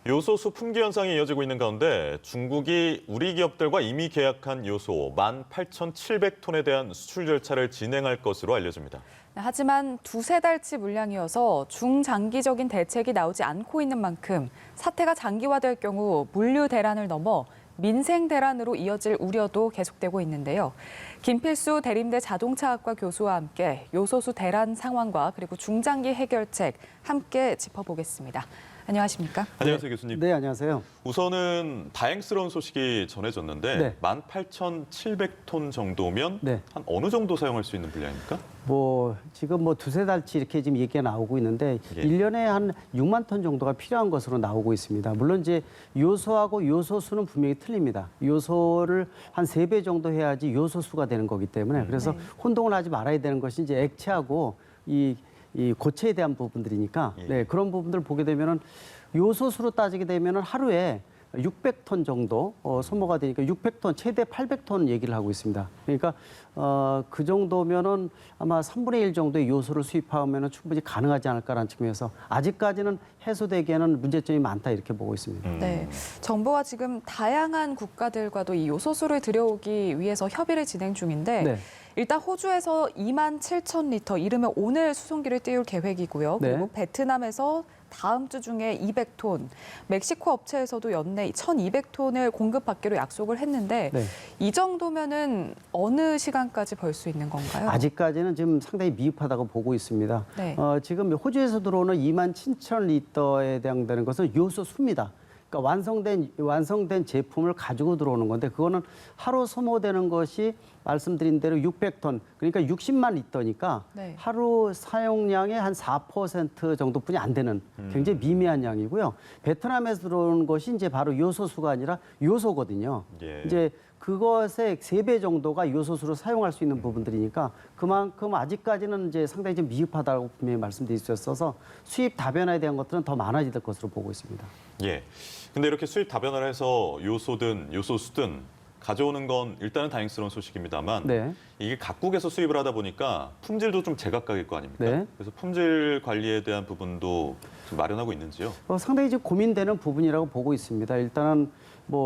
요소수 품귀 현상이 이어지고 있는 가운데 중국이 우리 기업들과 이미 계약한 요소 18,700톤에 대한 수출 절차를 진행할 것으로 알려집니다. 하지만 두세 달치 물량이어서 중장기적인 대책이 나오지 않고 있는 만큼 사태가 장기화될 경우 물류 대란을 넘어 민생 대란으로 이어질 우려도 계속되고 있는데요. 김필수 대림대 자동차학과 교수와 함께 요소수 대란 상황과 그리고 중장기 해결책 함께 짚어보겠습니다. 안녕하십니까? 안녕하세요, 교수님. 네, 안녕하세요. 우선은 다행스러운 소식이 전해졌는데 네. 18,700톤 정도면 네. 한 어느 정도 사용할 수 있는 분량입니까? 지금 두세 달치 이렇게 지금 얘기가 나오고 있는데 예. 1년에 한 6만 톤 정도가 필요한 것으로 나오고 있습니다. 물론 이제 요소하고 요소수는 분명히 틀립니다. 요소를 한 3배 정도 해야지 요소수가 되는 거기 때문에 그래서 혼동을 하지 말아야 되는 것이 이제 액체하고 이 고체에 대한 부분들이니까 예. 네, 그런 부분들을 보게 되면은 요소수로 따지게 되면은 하루에 600톤 정도 소모가 되니까 600톤 최대 800톤 얘기를 하고 있습니다. 그러니까 그 정도면은 아마 3분의 1 정도의 요소를 수입하면은 충분히 가능하지 않을까라는 측면에서 아직까지는 해소되기에는 문제점이 많다 이렇게 보고 있습니다. 네, 정부가 지금 다양한 국가들과도 이 요소수를 들여오기 위해서 협의를 진행 중인데 네. 일단 호주에서 27,000리터, 이르면 오늘 수송기를 띄울 계획이고요. 네. 그리고 베트남에서 다음 주 중에 200톤, 멕시코 업체에서도 연내 1,200톤을 공급받기로 약속을 했는데 네. 이 정도면은 어느 시간까지 벌 수 있는 건가요? 아직까지는 지금 상당히 미흡하다고 보고 있습니다. 네. 지금 호주에서 들어오는 27,000리터에 해당되는 것은 요소수입니다. 그러니까 완성된 제품을 가지고 들어오는 건데 그거는 하루 소모되는 것이 말씀드린 대로 600톤, 그러니까 60만 리터니까 네. 하루 사용량의 한 4% 정도뿐이 안 되는 굉장히 미미한 양이고요. 베트남에서 들어오는 것이 이제 바로 요소수가 아니라 요소거든요. 예. 이제 그것의 3배 정도가 요소수로 사용할 수 있는 부분들이니까 그만큼 아직까지는 이제 상당히 좀 미흡하다고 분명히 말씀드릴 수 있어서 수입 다변화에 대한 것들은 더 많아질 것으로 보고 있습니다. 예. 근데 이렇게 수입 다변화를 해서 요소든 요소수든 가져오는 건 일단은 다행스러운 소식입니다만 네. 이게 각국에서 수입을 하다 보니까 품질도 좀 제각각일 거 아닙니까? 네. 그래서 품질 관리에 대한 부분도 좀 마련하고 있는지요? 상당히 이제 고민되는 부분이라고 보고 있습니다. 일단은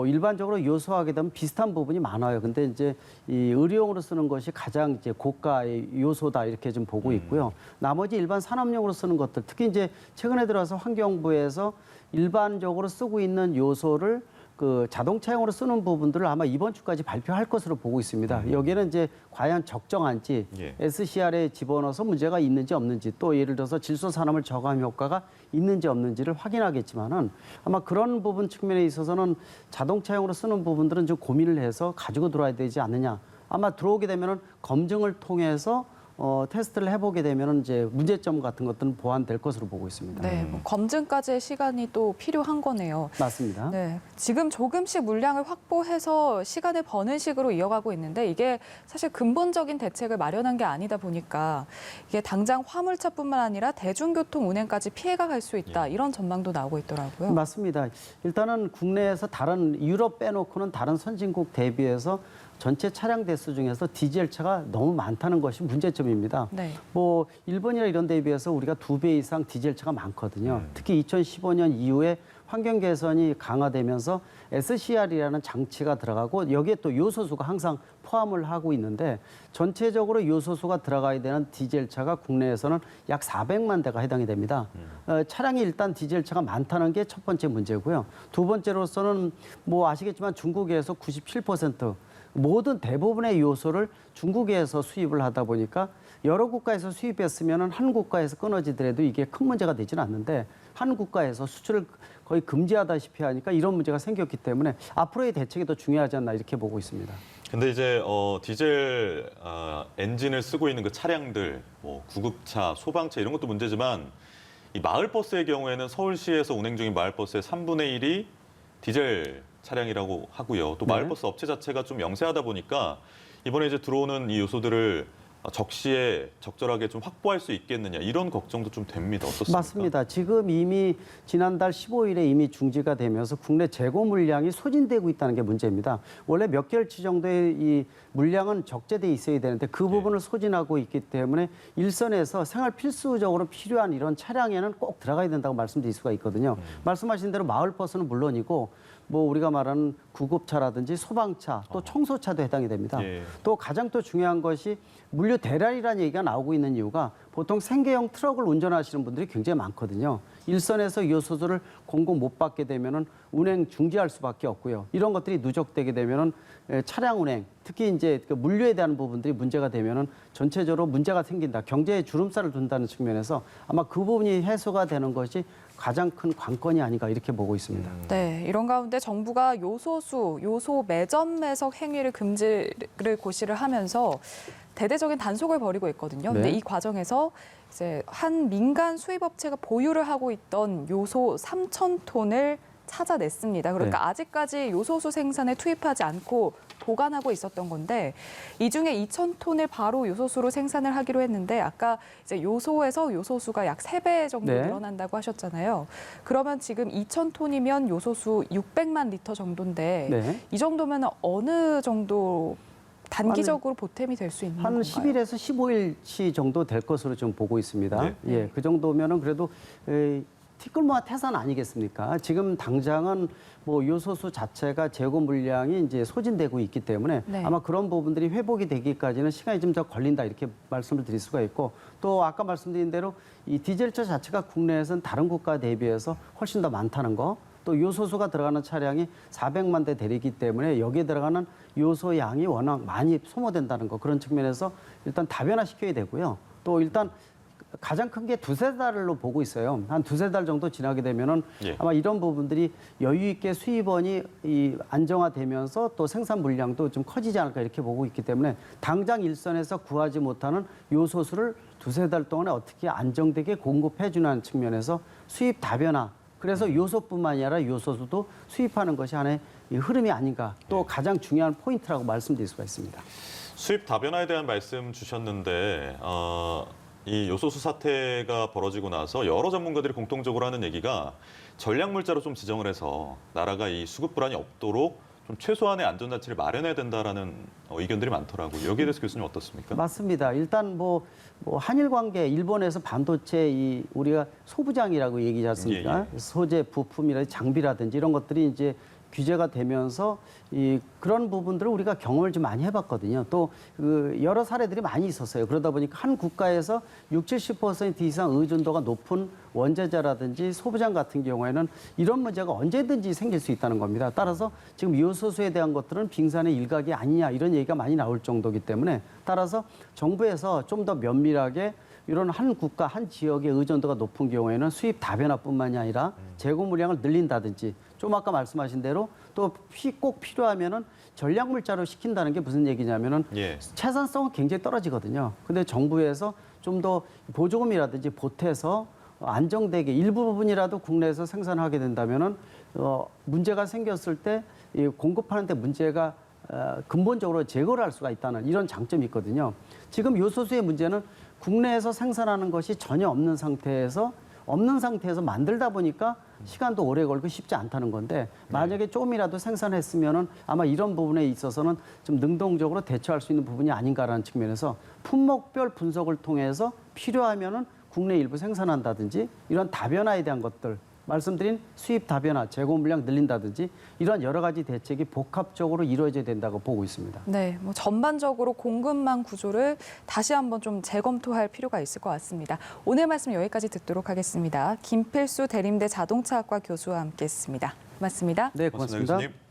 일반적으로 요소하게 되면 비슷한 부분이 많아요. 근데 이제 이 의료용으로 쓰는 것이 가장 이제 고가의 요소다 이렇게 좀 보고 있고요. 나머지 일반 산업용으로 쓰는 것들, 특히 이제 최근에 들어서 환경부에서 일반적으로 쓰고 있는 요소를 그 자동차용으로 쓰는 부분들을 아마 이번 주까지 발표할 것으로 보고 있습니다. 여기에는 이제 과연 적정한지 예. SCR에 집어넣어서 문제가 있는지 없는지 또 예를 들어서 질소 산화물 저감 효과가 있는지 없는지를 확인하겠지만은 아마 그런 부분 측면에 있어서는 자동차용으로 쓰는 부분들은 좀 고민을 해서 가지고 들어와야 되지 않느냐. 아마 들어오게 되면은 검증을 통해서 테스트를 해보게 되면 이제 문제점 같은 것들은 보완될 것으로 보고 있습니다. 네, 검증까지의 시간이 또 필요한 거네요. 맞습니다. 네, 지금 조금씩 물량을 확보해서 시간을 버는 식으로 이어가고 있는데 이게 사실 근본적인 대책을 마련한 게 아니다 보니까 이게 당장 화물차뿐만 아니라 대중교통 운행까지 피해가 갈 수 있다 이런 전망도 나오고 있더라고요. 맞습니다. 일단은 국내에서 다른 유럽 빼놓고는 다른 선진국 대비해서 전체 차량 대수 중에서 디젤 차가 너무 많다는 것이 문제점입니다. 네. 일본이나 이런 데에 비해서 우리가 2배 이상 디젤 차가 많거든요. 특히 2015년 이후에 환경 개선이 강화되면서 SCR이라는 장치가 들어가고 여기에 또 요소수가 항상 포함을 하고 있는데 전체적으로 요소수가 들어가야 되는 디젤 차가 국내에서는 약 400만 대가 해당이 됩니다. 차량이 일단 디젤 차가 많다는 게 첫 번째 문제고요. 두 번째로서는 아시겠지만 중국에서 97% 모든 대부분의 요소를 중국에서 수입을 하다 보니까 여러 국가에서 수입했으면 한 국가에서 끊어지더라도 이게 큰 문제가 되지는 않는데 한 국가에서 수출을 거의 금지하다시피 하니까 이런 문제가 생겼기 때문에 앞으로의 대책이 더 중요하지 않나 이렇게 보고 있습니다. 근데 이제 디젤 엔진을 쓰고 있는 그 차량들, 구급차, 소방차 이런 것도 문제지만 이 마을버스의 경우에는 서울시에서 운행 중인 마을버스의 3분의 1이 디젤 차량이라고 하고요. 또 네. 마을버스 업체 자체가 좀 영세하다 보니까 이번에 이제 들어오는 이 요소들을 적시에 적절하게 좀 확보할 수 있겠느냐 이런 걱정도 좀 됩니다. 어떻습니까? 맞습니다. 지금 이미 지난달 15일에 이미 중지가 되면서 국내 재고 물량이 소진되고 있다는 게 문제입니다. 원래 몇 개월치 정도의 이 물량은 적재돼 있어야 되는데 그 부분을 소진하고 있기 때문에 일선에서 생활 필수적으로 필요한 이런 차량에는 꼭 들어가야 된다고 말씀드릴 수가 있거든요. 말씀하신 대로 마을버스는 물론이고 뭐 우리가 말하는 구급차라든지 소방차 또 청소차도 해당이 됩니다. 예. 또 가장 또 중요한 것이 물류 대란이라는 얘기가 나오고 있는 이유가 보통 생계형 트럭을 운전하시는 분들이 굉장히 많거든요. 일선에서 요소수를 공급 못 받게 되면은 운행 중지할 수밖에 없고요. 이런 것들이 누적되게 되면은 차량 운행, 특히 이제 그 물류에 대한 부분들이 문제가 되면은 전체적으로 문제가 생긴다. 경제에 주름살을 둔다는 측면에서 아마 그 부분이 해소가 되는 것이 가장 큰 관건이 아닌가 이렇게 보고 있습니다. 네, 이런 가운데 정부가 요소수, 요소 매점 매석 행위를 금지를 고시를 하면서 대대적인 단속을 벌이고 있거든요. 근데 네. 이 과정에서 이제 한 민간 수입업체가 보유를 하고 있던 요소 3,000톤을 찾아냈습니다. 그러니까 네. 아직까지 요소수 생산에 투입하지 않고 보관하고 있었던 건데 이 중에 2,000톤을 바로 요소수로 생산을 하기로 했는데 아까 이제 요소에서 요소수가 약 3배 정도 네. 늘어난다고 하셨잖아요. 그러면 지금 2,000톤이면 요소수 600만 리터 정도인데 네. 이 정도면 어느 정도 단기적으로 보탬이 될 수 있는 한 건가요? 10일에서 15일치 정도 될 것으로 좀 보고 있습니다. 네. 예, 그 정도면은 그래도 티끌모아 태산 아니겠습니까? 지금 당장은 뭐 요소수 자체가 재고 물량이 이제 소진되고 있기 때문에 네. 아마 그런 부분들이 회복이 되기까지는 시간이 좀 더 걸린다 이렇게 말씀을 드릴 수가 있고 또 아까 말씀드린 대로 이 디젤차 자체가 국내에서는 다른 국가 대비해서 훨씬 더 많다는 거. 또 요소수가 들어가는 차량이 400만 대 대리기 때문에 여기에 들어가는 요소 양이 워낙 많이 소모된다는 거 그런 측면에서 일단 다변화시켜야 되고요. 또 일단 가장 큰 게 두세 달로 보고 있어요. 한 두세 달 정도 지나게 되면은 예. 아마 이런 부분들이 여유 있게 수입원이 이 안정화되면서 또 생산 물량도 좀 커지지 않을까 이렇게 보고 있기 때문에 당장 일선에서 구하지 못하는 요소수를 두세 달 동안에 어떻게 안정되게 공급해 주는 측면에서 수입 다변화 그래서 요소뿐만이 아니라 요소수도 수입하는 것이 하나의 이 흐름이 아닌가 또 가장 중요한 포인트라고 말씀드릴 수가 있습니다. 수입 다변화에 대한 말씀 주셨는데 이 요소수 사태가 벌어지고 나서 여러 전문가들이 공통적으로 하는 얘기가 전략물자로 좀 지정을 해서 나라가 이 수급 불안이 없도록 좀 최소한의 안전장치를 마련해야 된다라는 의견들이 많더라고요. 여기에 대해서 교수님 어떻습니까? 맞습니다. 일단 뭐 한일 관계 일본에서 반도체 이 우리가 소부장이라고 얘기하지 않습니까? 예. 소재 부품이라든지 장비라든지 이런 것들이 이제 규제가 되면서 이 그런 부분들을 우리가 경험을 좀 많이 해봤거든요. 또 그 여러 사례들이 많이 있었어요. 그러다 보니까 한 국가에서 60~70% 이상 의존도가 높은 원재자라든지 소부장 같은 경우에는 이런 문제가 언제든지 생길 수 있다는 겁니다. 따라서 지금 요소수에 대한 것들은 빙산의 일각이 아니냐 이런 얘기가 많이 나올 정도이기 때문에 따라서 정부에서 좀 더 면밀하게 이런 한 국가, 한 지역의 의존도가 높은 경우에는 수입 다변화뿐만이 아니라 재고 물량을 늘린다든지 좀 아까 말씀하신 대로 또 꼭 필요하면은 전략물자로 시킨다는 게 무슨 얘기냐면은 예. 채산성은 굉장히 떨어지거든요. 근데 정부에서 좀 더 보조금이라든지 보태서 안정되게 일부 부분이라도 국내에서 생산하게 된다면은 문제가 생겼을 때 이 공급하는데 문제가 근본적으로 제거를 할 수가 있다는 이런 장점이 있거든요. 지금 요소수의 문제는 국내에서 생산하는 것이 전혀 없는 상태에서 만들다 보니까 시간도 오래 걸리고 쉽지 않다는 건데 만약에 조금이라도 생산했으면은 아마 이런 부분에 있어서는 좀 능동적으로 대처할 수 있는 부분이 아닌가라는 측면에서 품목별 분석을 통해서 필요하면은 국내 일부 생산한다든지 이런 다변화에 대한 것들 말씀드린 수입 다변화, 재고 물량 늘린다든지 이런 여러 가지 대책이 복합적으로 이루어져야 된다고 보고 있습니다. 네, 뭐 전반적으로 공급망 구조를 다시 한번 좀 재검토할 필요가 있을 것 같습니다. 오늘 말씀 여기까지 듣도록 하겠습니다. 김필수 대림대 자동차학과 교수와 함께했습니다. 고맙습니다. 네, 고맙습니다, 고맙습니다. 교수님.